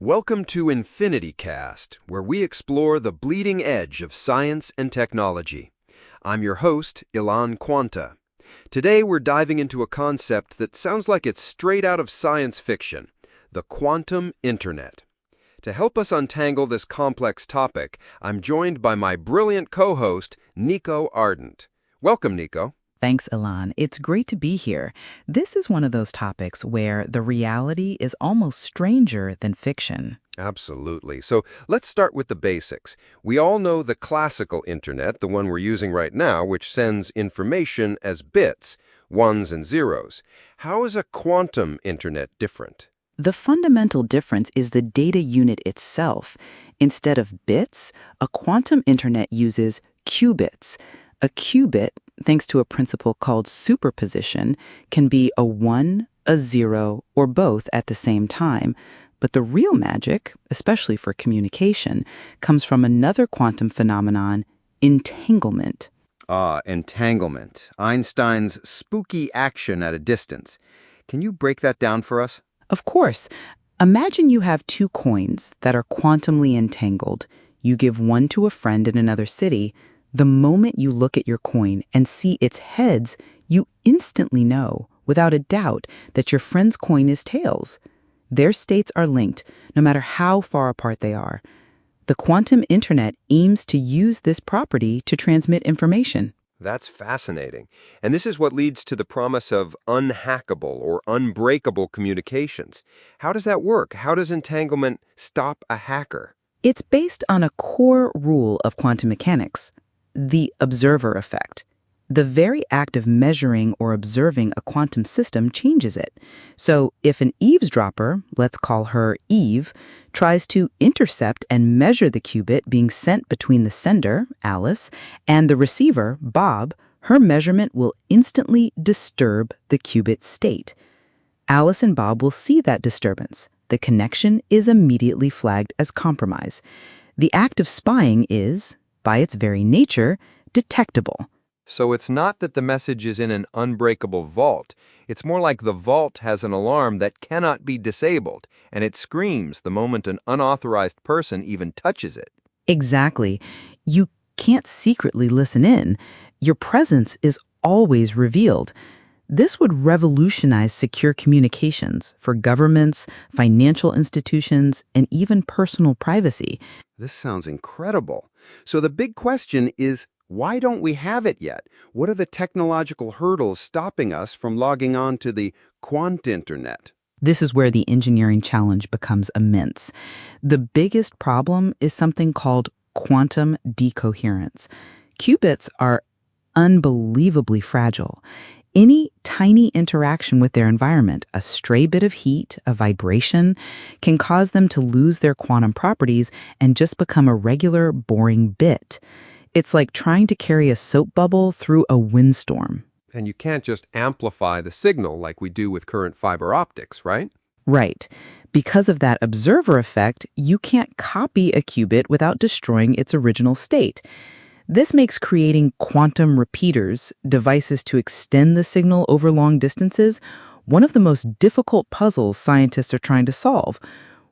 Welcome to EnfinityCast, where we explore the bleeding edge of science and technology. I'm your host, Quanta. Today we're diving into a concept that sounds like it's straight out of science fiction, the quantum internet. To help us untangle this complex topic, I'm joined by my brilliant co-host, Niko Ardent. Welcome, Niko. Thanks, Elion. It's great to be here. This is one of those topics where the reality is almost stranger than fiction. Absolutely. So let's start with the basics. We all know the classical internet, the one we're using right now, which sends information as bits, ones and zeros. How is a quantum internet different? The fundamental difference is the data unit itself. Instead of bits, a quantum internet uses qubits. A qubit, thanks to a principle called superposition, can be a 1, a 0, or both at the same time. But the real magic, especially for communication, comes from another quantum phenomenon, entanglement. Entanglement. Einstein's spooky action at a distance. Can you break that down for us? Of course. Imagine you have two coins that are quantumly entangled. You give one to a friend in another city. The moment you look at your coin and see its heads, you instantly know, without a doubt, that your friend's coin is tails. Their states are linked, no matter how far apart they are. The quantum internet aims to use this property to transmit information. That's fascinating. And this is what leads to the promise of unhackable or unbreakable communications. How does that work? How does entanglement stop a hacker? It's based on a core rule of quantum mechanics, the observer effect. The very act of measuring or observing a quantum system changes it. So if an eavesdropper, let's call her Eve, tries to intercept and measure the qubit being sent between the sender, Alice, and the receiver, Bob, her measurement will instantly disturb the qubit state. Alice and Bob will see that disturbance. The connection is immediately flagged as compromise. The act of spying is, by its very nature, detectable. So it's not that the message is in an unbreakable vault. It's more like the vault has an alarm that cannot be disabled, and it screams the moment an unauthorized person even touches it. Exactly. You can't secretly listen in. Your presence is always revealed. This would revolutionize secure communications for governments, financial institutions, and even personal privacy. This sounds incredible. So the big question is, why don't we have it yet? What are the technological hurdles stopping us from logging on to the quant internet? This is where the engineering challenge becomes immense. The biggest problem is something called quantum decoherence. Qubits are unbelievably fragile. Any tiny interaction with their environment, a stray bit of heat, a vibration, can cause them to lose their quantum properties and just become a regular, boring bit. It's like trying to carry a soap bubble through a windstorm. And you can't just amplify the signal like we do with current fiber optics, right? Right. Because of that observer effect, you can't copy a qubit without destroying its original state. This makes creating quantum repeaters, devices to extend the signal over long distances, one of the most difficult puzzles scientists are trying to solve.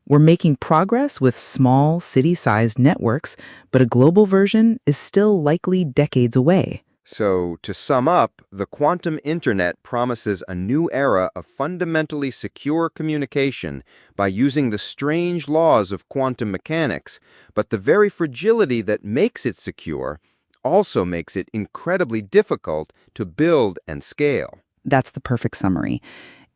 We're making progress with small, city-sized networks, but a global version is still likely decades away. So, to sum up, the quantum internet promises a new era of fundamentally secure communication by using the strange laws of quantum mechanics, but the very fragility that makes it secure also makes it incredibly difficult to build and scale. That's the perfect summary.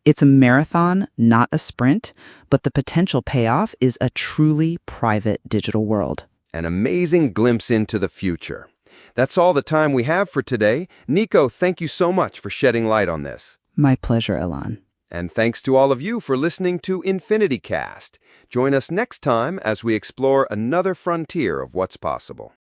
It's a marathon, not a sprint, but the potential payoff is a truly private digital world. An amazing glimpse into the future. That's all the time we have for today. Niko, thank you so much for shedding light on this. My pleasure, Elion. And thanks to all of you for listening to EnfinityCast. Join us next time as we explore another frontier of what's possible.